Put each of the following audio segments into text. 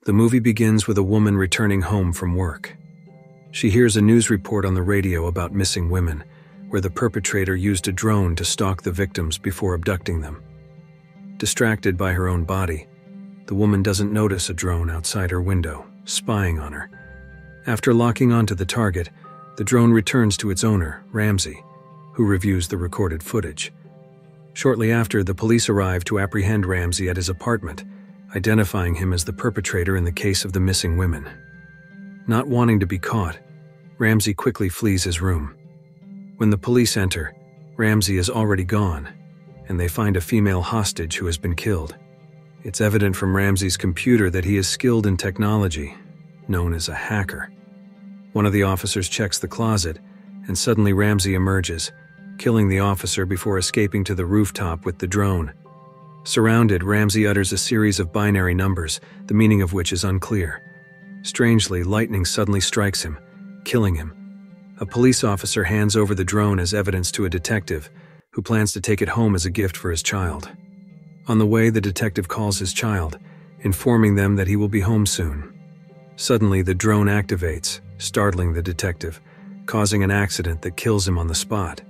The movie begins with a woman returning home from work. She hears a news report on the radio about missing women, where the perpetrator used a drone to stalk the victims before abducting them. Distracted by her own body, the woman doesn't notice a drone outside her window, spying on her. After locking onto the target, the drone returns to its owner, Ramsey, who reviews the recorded footage. Shortly after, the police arrive to apprehend Ramsey at his apartment, identifying him as the perpetrator in the case of the missing women. Not wanting to be caught, Ramsey quickly flees his room. When the police enter, Ramsey is already gone, and they find a female hostage who has been killed. It's evident from Ramsey's computer that he is skilled in technology, known as a hacker. One of the officers checks the closet, and suddenly Ramsey emerges, killing the officer before escaping to the rooftop with the drone. Surrounded, Ramsey utters a series of binary numbers, the meaning of which is unclear. Strangely, lightning suddenly strikes him, killing him. A police officer hands over the drone as evidence to a detective, who plans to take it home as a gift for his child. On the way, the detective calls his child, informing them that he will be home soon. Suddenly, the drone activates, startling the detective, causing an accident that kills him on the spot.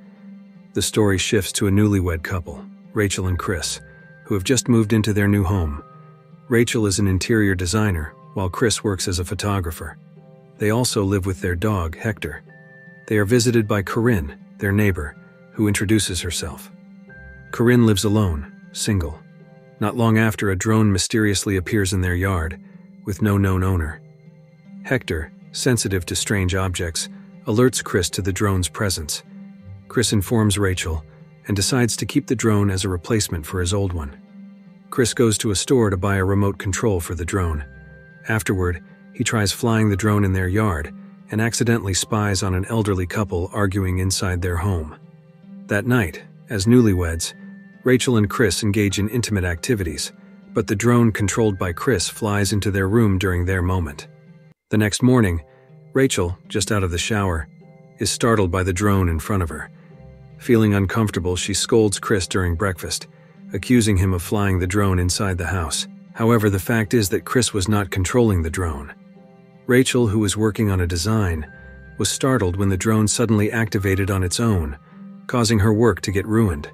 The story shifts to a newlywed couple, Rachel and Chris, who have just moved into their new home. Rachel is an interior designer, while Chris works as a photographer. They also live with their dog, Hector. They are visited by Corinne, their neighbor, who introduces herself. Corinne lives alone, single. Not long after, a drone mysteriously appears in their yard, with no known owner. Hector, sensitive to strange objects, alerts Chris to the drone's presence. Chris informs Rachel and decides to keep the drone as a replacement for his old one. Chris goes to a store to buy a remote control for the drone. Afterward, he tries flying the drone in their yard and accidentally spies on an elderly couple arguing inside their home. That night, as newlyweds, Rachel and Chris engage in intimate activities, but the drone controlled by Chris flies into their room during their moment. The next morning, Rachel, just out of the shower, is startled by the drone in front of her. Feeling uncomfortable, she scolds Chris during breakfast, accusing him of flying the drone inside the house. However, the fact is that Chris was not controlling the drone. Rachel, who was working on a design, was startled when the drone suddenly activated on its own, causing her work to get ruined.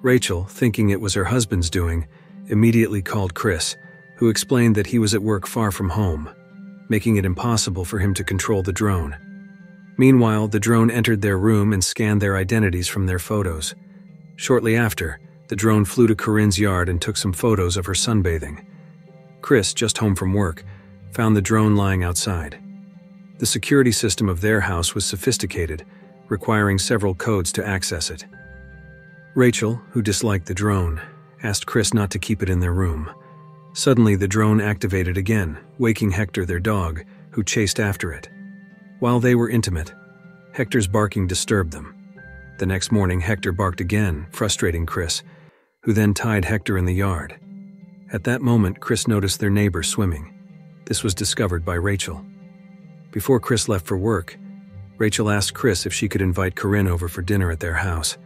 Rachel, thinking it was her husband's doing, immediately called Chris, who explained that he was at work far from home, making it impossible for him to control the drone. Meanwhile, the drone entered their room and scanned their identities from their photos. Shortly after, the drone flew to Corinne's yard and took some photos of her sunbathing. Chris, just home from work, found the drone lying outside. The security system of their house was sophisticated, requiring several codes to access it. Rachel, who disliked the drone, asked Chris not to keep it in their room. Suddenly, the drone activated again, waking Hector, their dog, who chased after it. While they were intimate, Hector's barking disturbed them. The next morning, Hector barked again, frustrating Chris, who then tied Hector in the yard. At that moment, Chris noticed their neighbor swimming. This was discovered by Rachel. Before Chris left for work, Rachel asked Chris if she could invite Corinne over for dinner at their house,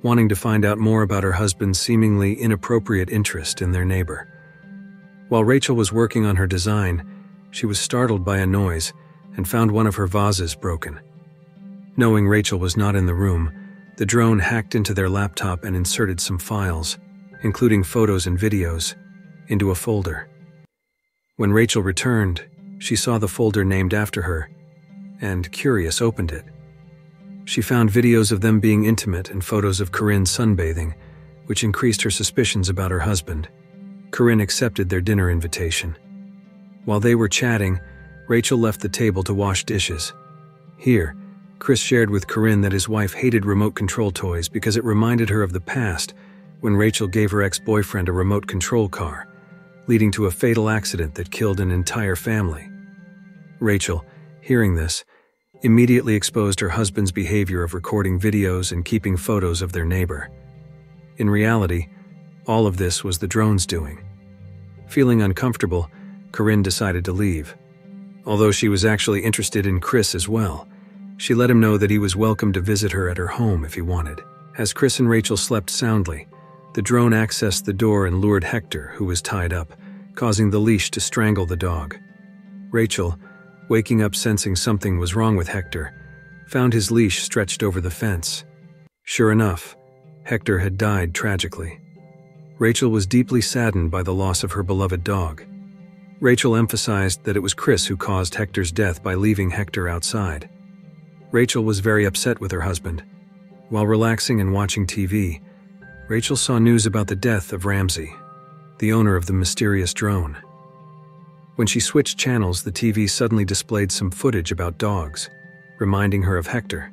wanting to find out more about her husband's seemingly inappropriate interest in their neighbor. While Rachel was working on her design, she was startled by a noise and found one of her vases broken. Knowing Rachel was not in the room, the drone hacked into their laptop and inserted some files, including photos and videos, into a folder. When Rachel returned, she saw the folder named after her, and, curious, opened it. She found videos of them being intimate and photos of Corinne sunbathing, which increased her suspicions about her husband. Corinne accepted their dinner invitation. While they were chatting, Rachel left the table to wash dishes. Here, Chris shared with Corinne that his wife hated remote control toys because it reminded her of the past when Rachel gave her ex-boyfriend a remote control car, leading to a fatal accident that killed an entire family. Rachel, hearing this, immediately exposed her husband's behavior of recording videos and keeping photos of their neighbor. In reality, all of this was the drone's doing. Feeling uncomfortable, Corinne decided to leave. Although she was actually interested in Chris as well, she let him know that he was welcome to visit her at her home if he wanted. As Chris and Rachel slept soundly, the drone accessed the door and lured Hector, who was tied up, causing the leash to strangle the dog. Rachel, waking up sensing something was wrong with Hector, found his leash stretched over the fence. Sure enough, Hector had died tragically. Rachel was deeply saddened by the loss of her beloved dog. Rachel emphasized that it was Chris who caused Hector's death by leaving Hector outside. Rachel was very upset with her husband. While relaxing and watching TV, Rachel saw news about the death of Ramsey, the owner of the mysterious drone. When she switched channels, the TV suddenly displayed some footage about dogs, reminding her of Hector.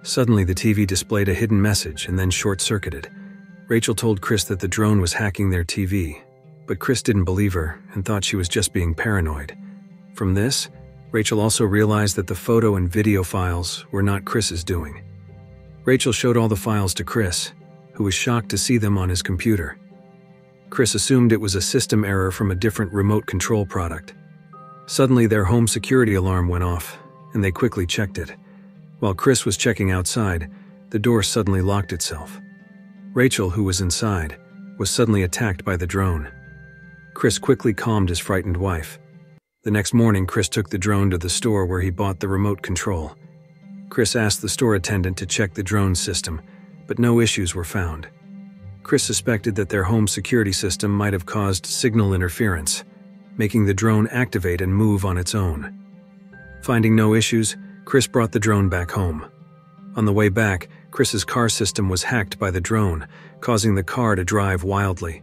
Suddenly, the TV displayed a hidden message and then short-circuited. Rachel told Chris that the drone was hacking their TV, but Chris didn't believe her and thought she was just being paranoid. From this, Rachel also realized that the photo and video files were not Chris's doing. Rachel showed all the files to Chris, who was shocked to see them on his computer. Chris assumed it was a system error from a different remote control product. Suddenly, their home security alarm went off, and they quickly checked it. While Chris was checking outside, the door suddenly locked itself. Rachel, who was inside, was suddenly attacked by the drone. Chris quickly calmed his frightened wife. The next morning, Chris took the drone to the store where he bought the remote control. Chris asked the store attendant to check the drone system, but no issues were found. Chris suspected that their home security system might have caused signal interference, making the drone activate and move on its own. Finding no issues, Chris brought the drone back home. On the way back, Chris's car system was hacked by the drone, causing the car to drive wildly.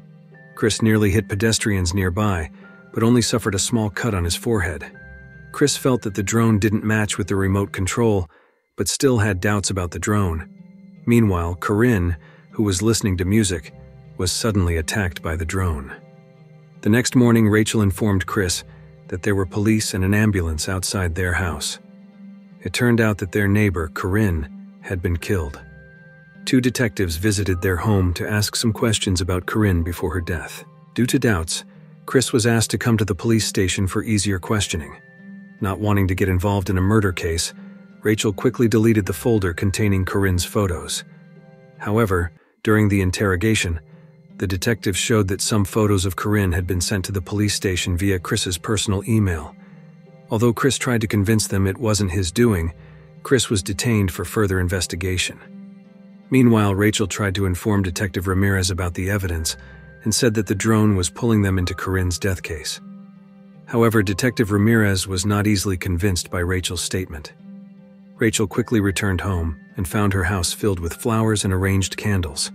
Chris nearly hit pedestrians nearby, but only suffered a small cut on his forehead. Chris felt that the drone didn't match with the remote control, but still had doubts about the drone. Meanwhile, Corinne, who was listening to music, was suddenly attacked by the drone. The next morning, Rachel informed Chris that there were police and an ambulance outside their house. It turned out that their neighbor, Corinne, had been killed. 2 detectives visited their home to ask some questions about Corinne before her death. Due to doubts, Chris was asked to come to the police station for easier questioning. Not wanting to get involved in a murder case, Rachel quickly deleted the folder containing Corinne's photos. However, during the interrogation, the detectives showed that some photos of Corinne had been sent to the police station via Chris's personal email. Although Chris tried to convince them it wasn't his doing, Chris was detained for further investigation. Meanwhile, Rachel tried to inform Detective Ramirez about the evidence and said that the drone was pulling them into Corinne's death case. However, Detective Ramirez was not easily convinced by Rachel's statement. Rachel quickly returned home and found her house filled with flowers and arranged candles.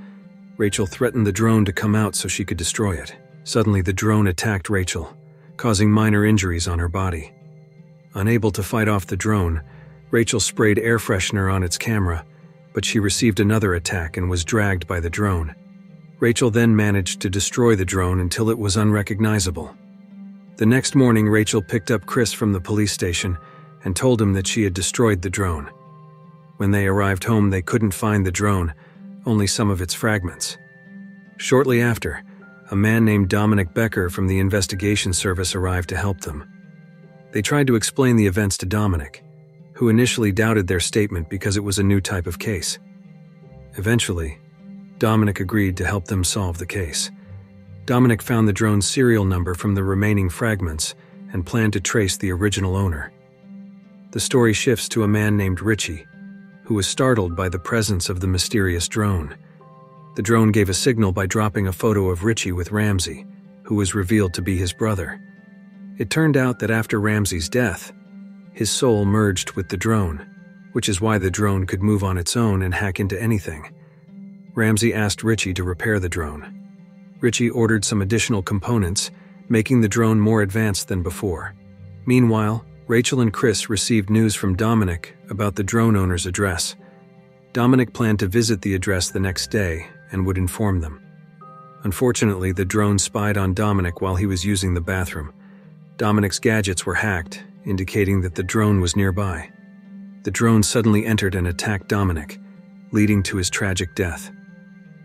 Rachel threatened the drone to come out so she could destroy it. Suddenly, the drone attacked Rachel, causing minor injuries on her body. Unable to fight off the drone, Rachel sprayed air freshener on its camera, but she received another attack and was dragged by the drone. Rachel then managed to destroy the drone until it was unrecognizable. The next morning, Rachel picked up Chris from the police station and told him that she had destroyed the drone. When they arrived home, they couldn't find the drone, only some of its fragments. Shortly after, a man named Dominic Becker from the investigation service arrived to help them. They tried to explain the events to Dominic, who initially doubted their statement because it was a new type of case. Eventually, Dominic agreed to help them solve the case. Dominic found the drone's serial number from the remaining fragments and planned to trace the original owner. The story shifts to a man named Richie, who was startled by the presence of the mysterious drone. The drone gave a signal by dropping a photo of Richie with Ramsey, who was revealed to be his brother. It turned out that after Ramsey's death, his soul merged with the drone, which is why the drone could move on its own and hack into anything. Ramsey asked Richie to repair the drone. Richie ordered some additional components, making the drone more advanced than before. Meanwhile, Rachel and Chris received news from Dominic about the drone owner's address. Dominic planned to visit the address the next day and would inform them. Unfortunately, the drone spied on Dominic while he was using the bathroom. Dominic's gadgets were hacked, indicating that the drone was nearby. The drone suddenly entered and attacked Dominic, leading to his tragic death.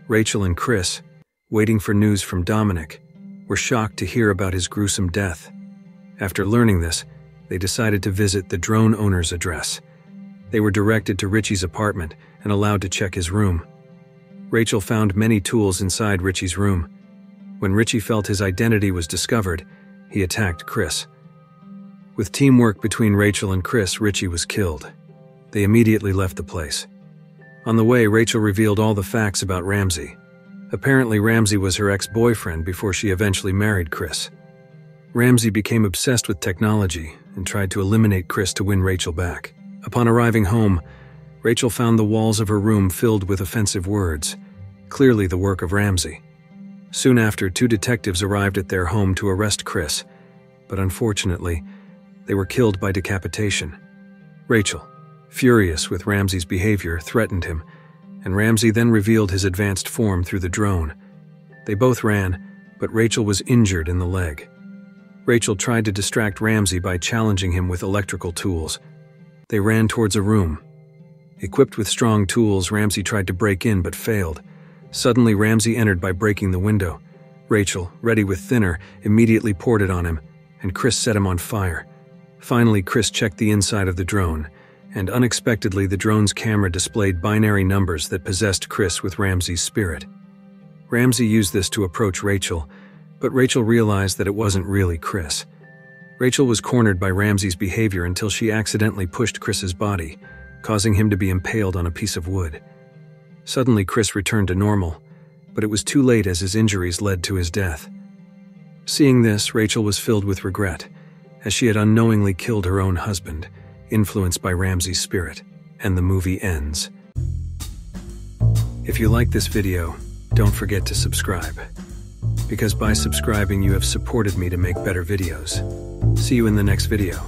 Rachel and Chris, waiting for news from Dominic, were shocked to hear about his gruesome death. After learning this, they decided to visit the drone owner's address. They were directed to Richie's apartment and allowed to check his room. Rachel found many tools inside Richie's room. When Richie felt his identity was discovered, he attacked Chris. With teamwork between Rachel and Chris, Richie was killed. They immediately left the place. On the way, Rachel revealed all the facts about Ramsey. Apparently, Ramsey was her ex-boyfriend before she eventually married Chris. Ramsey became obsessed with technology and tried to eliminate Chris to win Rachel back. Upon arriving home, Rachel found the walls of her room filled with offensive words, clearly the work of Ramsey. Soon after, 2 detectives arrived at their home to arrest Chris, but unfortunately, they were killed by decapitation. Rachel, furious with Ramsey's behavior, threatened him, and Ramsey then revealed his advanced form through the drone. They both ran, but Rachel was injured in the leg. Rachel tried to distract Ramsey by challenging him with electrical tools. They ran towards a room. Equipped with strong tools, Ramsey tried to break in but failed. Suddenly, Ramsey entered by breaking the window. Rachel, ready with thinner, immediately poured it on him, and Chris set him on fire. Finally, Chris checked the inside of the drone, and unexpectedly the drone's camera displayed binary numbers that possessed Chris with Ramsey's spirit. Ramsey used this to approach Rachel, but Rachel realized that it wasn't really Chris. Rachel was cornered by Ramsey's behavior until she accidentally pushed Chris's body, causing him to be impaled on a piece of wood. Suddenly, Chris returned to normal, but it was too late as his injuries led to his death. Seeing this, Rachel was filled with regret, as she had unknowingly killed her own husband, influenced by Ramsey's spirit, and the movie ends. If you like this video, don't forget to subscribe, because by subscribing you have supported me to make better videos. See you in the next video.